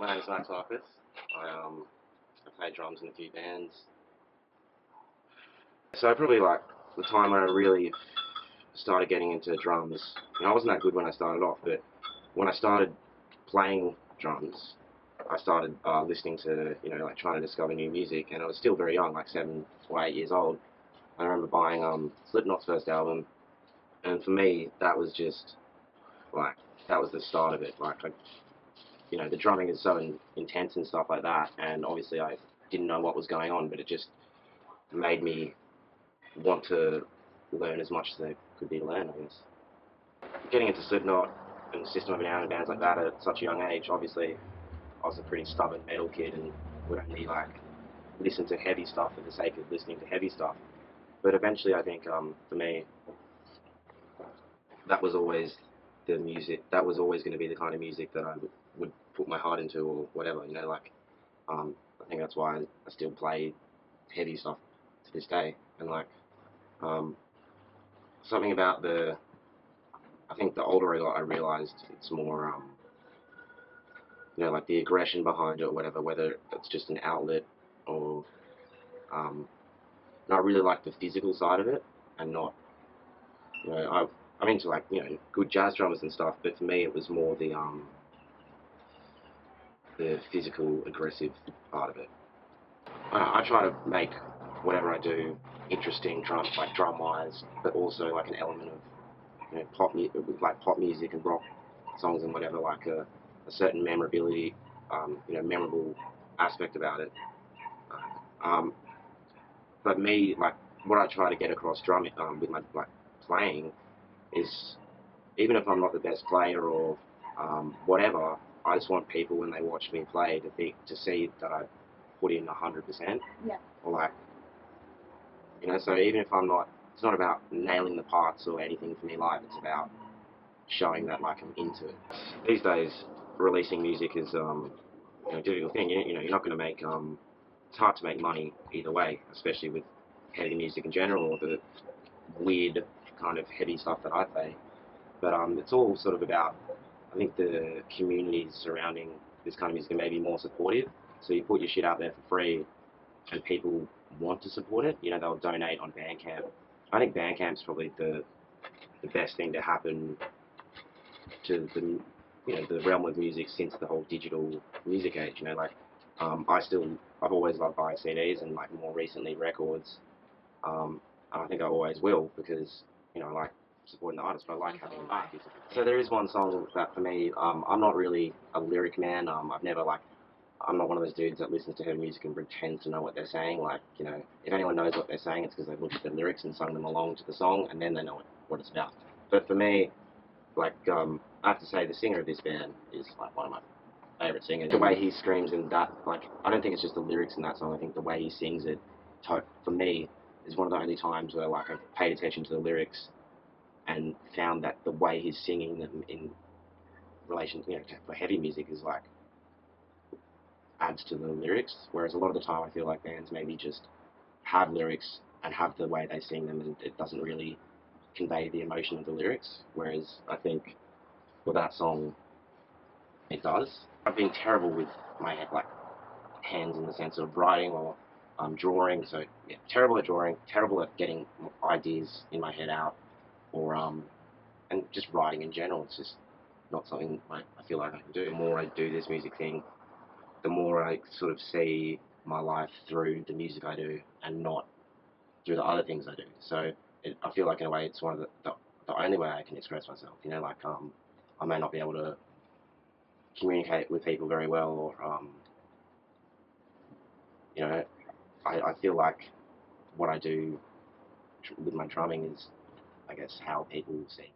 My name's Marquis. I played drums in a few bands. So probably like the time when I really started getting into drums. I wasn't that good when I started off, but when I started playing drums, I started listening to, like trying to discover new music, and I was still very young, like 7 or 8 years old. I remember buying Slipknot's first album, and for me, that was just like, that was the start of it. The drumming is so intense and stuff like that, and obviously I didn't know what was going on, but it just made me want to learn as much as there could be to learn, I guess. Getting into Slipknot and System of a Down and bands like that at such a young age, obviously I was a pretty stubborn metal kid and would only listen to heavy stuff for the sake of listening to heavy stuff. But eventually I think for me, that was always the music, that was always going to be the kind of music that I would put my heart into, or whatever, I think that's why I still play heavy stuff to this day. And something about I think the older I got, I realized it's more, like the aggression behind it or whatever, whether it's just an outlet or, and I really like the physical side of it, and not, I'm into good jazz drummers and stuff, but for me it was more the physical, aggressive part of it. I try to make whatever I do interesting, drum-wise, but also like an element of pop music and rock songs and whatever, like a certain memorability, memorable aspect about it. But me, what I try to get across drumming with my playing is, even if I'm not the best player or whatever, I just want people when they watch me play to see that I put in 100%. Yeah. Or so even if it's not about nailing the parts or anything for me live. It's about showing that I'm into it. These days, releasing music is a difficult thing. You're not going to make it's hard to make money either way, especially with heavy music in general, or the weird kind of heavy stuff that I play. But it's all sort of about, I think the communities surrounding this kind of music are maybe more supportive. So you put your shit out there for free, and people want to support it. They'll donate on Bandcamp. I think Bandcamp's probably the best thing to happen to the realm of music since the whole digital music age. I've always loved buying CDs and more recently records. And I think I always will, because I like supporting the artist, but I like having art. So there is one song that for me, I'm not really a lyric man. I'm not one of those dudes that listens to heavy music and pretends to know what they're saying. If anyone knows what they're saying, it's because they've looked at the lyrics and sung them along to the song, and then they know what it's about. But for me, I have to say the singer of this band is one of my favourite singers. The way he screams in that, I don't think it's just the lyrics in that song. I think the way he sings it, for me, is one of the only times where I've paid attention to the lyrics and found that the way he's singing them in relation, for heavy music is adds to the lyrics. Whereas a lot of the time I feel like bands maybe just have lyrics and have the way they sing them, and it doesn't really convey the emotion of the lyrics. Whereas I think with that song, it does. I've been terrible with my hands in the sense of writing or drawing. So yeah, terrible at drawing, terrible at getting ideas in my head out, or and just writing in general. It's just not something I feel like I can do. The more I do this music thing, the more I sort of see my life through the music I do and not through the other things I do. So I feel like in a way it's one of the only way I can express myself. I may not be able to communicate with people very well, or I feel like what I do with my drumming is, I guess, how people see me.